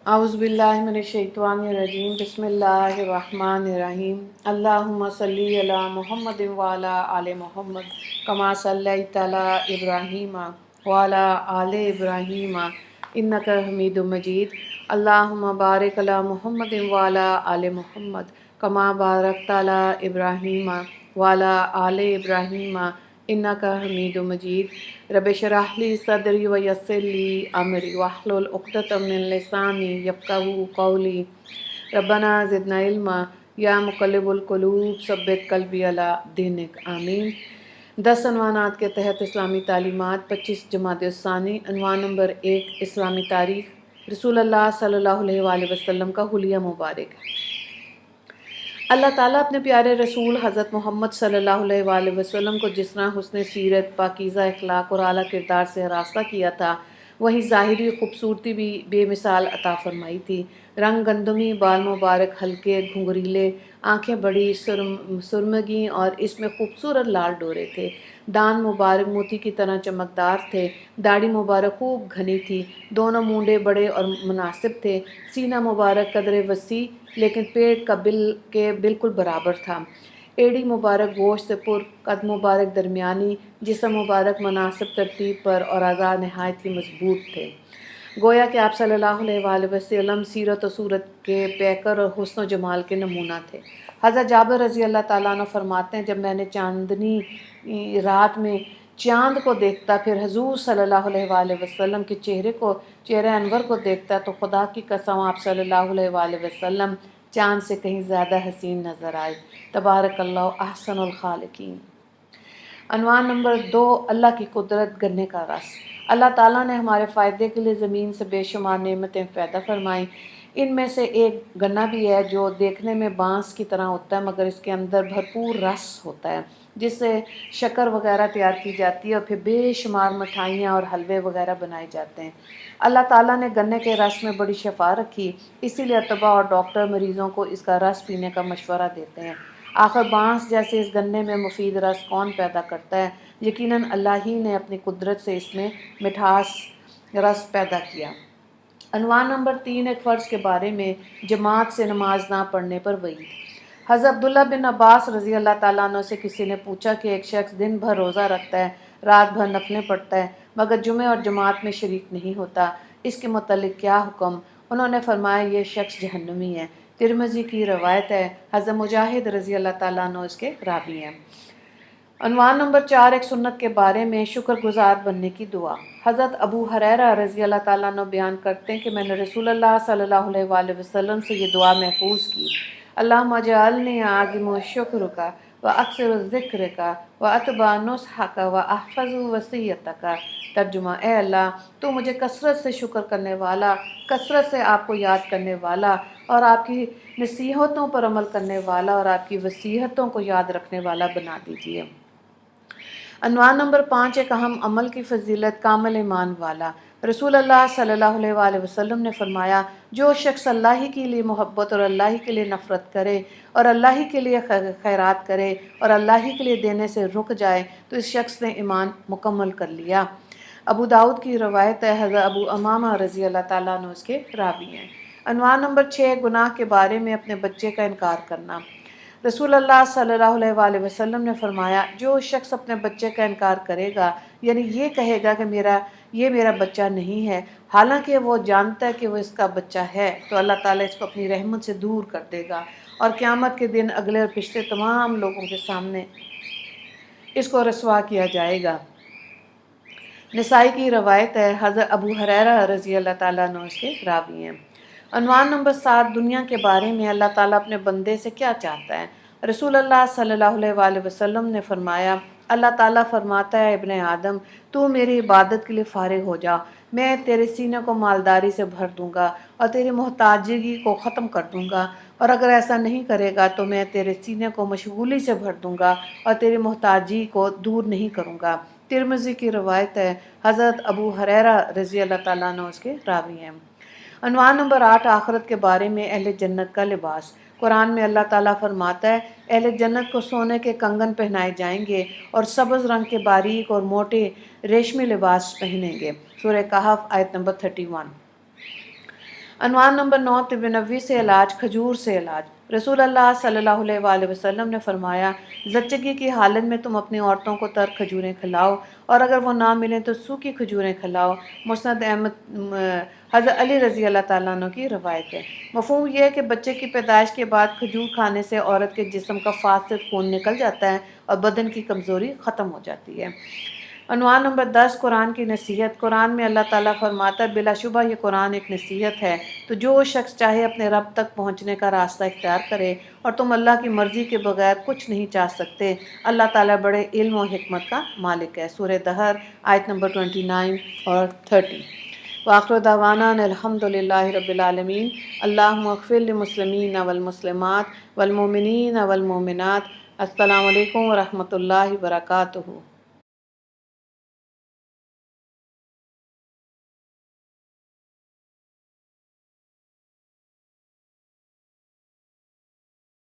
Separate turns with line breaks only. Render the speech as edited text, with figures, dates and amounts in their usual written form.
اعوذ باللہ من الشیطان الرجیم بسم اللہ الرحمن الرحیم اللہم صلی علی محمد وعلی آل محمد کما صلیت علی ابراہیم وعلی آل ابراہیم انک حمید مجید اللہم بارک علی محمد وعلی آل محمد کما بارکت علی ابراہیم وعلی آل ابراہیم انک حمید مجید رب اشرح لی صدری ویسر لی امری واحلل عقدۃ من لسانی یفقہوا قولی ربنا زدنا علما یا مقلب القلوب ثبت قلبی علی دینک آمین۔ 10 عنوانات کے تحت اسلامی تعلیمات 25 جمادی الثانی۔ عنوان نمبر 1 اسلامی تاریخ۔ رسول اللہ صلی اللہ علیہ وآلہ وسلم کا حلیہ مبارک۔ اللہ تعالیٰ اپنے پیارے رسول حضرت محمد صلی اللہ علیہ وآلہ وسلم کو جس طرح حسن سیرت، پاکیزہ اخلاق اور اعلیٰ کردار سے آراستہ کیا تھا، وہیں ظاہری خوبصورتی بھی بے مثال عطا فرمائی تھی۔ رنگ گندمی، بال مبارک ہلکے گھنگریلے، آنکھیں بڑی سرمگی اور اس میں خوبصورت لال ڈورے تھے۔ دان مبارک موتی کی طرح چمکدار تھے، داڑھی مبارک خوب گھنی تھی، دونوں مونڈے بڑے اور مناسب تھے، سینہ مبارک قدر وسیع لیکن پیٹ کا بالکل برابر تھا، ایڑی مبارک گوشت سے پر، قد مبارک درمیانی، جسم مبارک مناسب ترتیب پر اور اعضاء نہایت ہی مضبوط تھے۔ گویا کہ آپ صلی اللہ علیہ وآلہ وسلم سیرت و صورت کے پیکر اور حسن و جمال کے نمونہ تھے۔ حضرت جابر رضی اللہ تعالیٰ عنہ فرماتے ہیں، جب میں نے چاندنی رات میں چاند کو دیکھتا، پھر حضور صلی اللہ علیہ وآلہ وسلم کے چہرے انور کو دیکھتا، تو خدا کی قسم آپ صلی اللہ علیہ وآلہ وسلم چاند سے کہیں زیادہ حسین نظر آئے۔ تبارک اللہ احسن الخالقین۔ عنوان نمبر 2 اللہ کی قدرت، گنے کا رس۔ اللہ تعالیٰ نے ہمارے فائدے کے لیے زمین سے بے شمار نعمتیں پیدا فرمائیں۔ ان میں سے ایک گنا بھی ہے جو دیکھنے میں بانس کی طرح ہوتا ہے، مگر اس کے اندر بھرپور رس ہوتا ہے، جس سے شکر وغیرہ تیار کی جاتی ہے اور پھر بے شمار مٹھائیاں اور حلوے وغیرہ بنائے جاتے ہیں۔ اللہ تعالیٰ نے گنے کے رس میں بڑی شفا رکھی، اسی لیے اطباء اور ڈاکٹر مریضوں کو اس کا رس پینے کا مشورہ دیتے ہیں۔ آخر بانس جیسے اس گنے میں مفید رس کون پیدا کرتا ہے؟ یقیناً اللہ ہی نے اپنی قدرت سے اس میں مٹھاس رس پیدا کیا۔ عنوان نمبر 3 ایک فرض کے بارے میں، جماعت سے نماز نہ پڑھنے پر وعید۔ حضرت عبداللہ بن عباس رضی اللہ تعالیٰ عنہ سے کسی نے پوچھا کہ ایک شخص دن بھر روزہ رکھتا ہے، رات بھر نفلیں پڑھتا ہے، مگر جمعہ اور جماعت میں شریک نہیں ہوتا، اس کے متعلق کیا حکم؟ انہوں نے فرمایا یہ شخص جہنمی ہے۔ ترمذی کی روایت ہے، حضرت مجاہد رضی اللہ تعالیٰ عنہ اس کے راوی ہیں۔ عنوان نمبر 4 ایک سنت کے بارے میں، شکر گزار بننے کی دعا۔ حضرت ابو ہریرہ رضی اللہ تعالیٰ عنہ بیان کرتے ہیں کہ میں نے رسول اللہ صلی اللہ علیہ وآلہ وسلم سے یہ دعا محفوظ کی، اللہم اجعلنی عازم شکرک و اکثر ذکرک و اتبع نصحک و احفظ وصیتک۔ ترجمہ، اے اللہ تو مجھے کثرت سے شکر کرنے والا، کثرت سے آپ کو یاد کرنے والا اور آپ کی نصیحتوں پر عمل کرنے والا اور آپ کی وصیتوں کو یاد رکھنے والا بنا دیجیے۔ عنوان نمبر 5 ایک اہم عمل کی فضیلت، کامل ایمان والا۔ رسول اللہ صلی اللہ علیہ وآلہ وسلم نے فرمایا، جو شخص اللہ ہی کے لیے محبت اور اللہ ہی کے لیے نفرت کرے اور اللہ ہی کے لیے خیرات کرے اور اللہ ہی کے لیے دینے سے رک جائے تو اس شخص نے ایمان مکمل کر لیا۔ ابو داؤد کی روایت ہے، حضرت ابو امامہ رضی اللہ تعالیٰ عنہ اس کے راوی ہیں۔ عنوان نمبر 6 گناہ کے بارے میں، اپنے بچے کا انکار کرنا۔ رسول اللہ صلی اللہ علیہ وآلہ وسلم نے فرمایا، جو شخص اپنے بچے کا انکار کرے گا، یعنی یہ کہے گا کہ یہ میرا بچہ نہیں ہے، حالانکہ وہ جانتا ہے کہ وہ اس کا بچہ ہے، تو اللہ تعالیٰ اس کو اپنی رحمت سے دور کر دے گا اور قیامت کے دن اگلے اور پچھلے تمام لوگوں کے سامنے اس کو رسوا کیا جائے گا۔ نسائی کی روایت ہے، حضرت ابو ہریرہ رضی اللہ تعالیٰ عنہ اس کے راوی ہیں۔ عنوان نمبر 7 دنیا کے بارے میں، اللہ تعالیٰ اپنے بندے سے کیا چاہتا ہے؟ رسول اللہ صلی اللہ علیہ وآلہ وسلم نے فرمایا، اللہ تعالیٰ فرماتا ہے، ابن آدم تو میری عبادت کے لیے فارغ ہو جا، میں تیرے سینے کو مالداری سے بھر دوں گا اور تیری محتاجگی کو ختم کر دوں گا، اور اگر ایسا نہیں کرے گا تو میں تیرے سینے کو مشغولی سے بھر دوں گا اور تیری محتاجی کو دور نہیں کروں گا۔ ترمذی کی روایت ہے، حضرت ابو ہریرہ رضی اللہ تعالیٰ عنہ اس کے راوی ہیں۔ عنوان نمبر 8 آخرت کے بارے میں، اہل جنت کا لباس۔ قرآن میں اللہ تعالیٰ فرماتا ہے، اہل جنت کو سونے کے کنگن پہنائے جائیں گے اور سبز رنگ کے باریک اور موٹے ریشمی لباس پہنیں گے۔ سورہ کہف آیت نمبر 31۔ عنوان نمبر 9، طب نبوی سے علاج، کھجور سے علاج۔ رسول اللہ صلی اللہ علیہ وآلہ وسلم نے فرمایا، زچگی کی حالت میں تم اپنی عورتوں کو تر کھجوریں کھلاؤ، اور اگر وہ نہ ملیں تو سوکھی کھجوریں کھلاؤ۔ مسند احمد، حضرت علی رضی اللہ تعالیٰ عنہ کی روایت ہے۔ مفہوم یہ ہے کہ بچے کی پیدائش کے بعد کھجور کھانے سے عورت کے جسم کا فاسد خون نکل جاتا ہے اور بدن کی کمزوری ختم ہو جاتی ہے۔ عنوان نمبر 10، قرآن کی نصیحت۔ قرآن میں اللہ تعالیٰ فرماتا ہے، بلا شبہ یہ قرآن ایک نصیحت ہے، تو جو شخص چاہے اپنے رب تک پہنچنے کا راستہ اختیار کرے، اور تم اللہ کی مرضی کے بغیر کچھ نہیں چاہ سکتے۔ اللہ تعالیٰ بڑے علم و حکمت کا مالک ہے۔ سورہ دہر آیت نمبر 29 اور 30۔ وآخر دعوانا ان الحمد للہ رب العالمین۔ اللہم اغفر للمسلمین والمسلمات والمؤمنین والمؤمنات۔ السلام علیکم ورحمۃ اللہ وبرکاتہ۔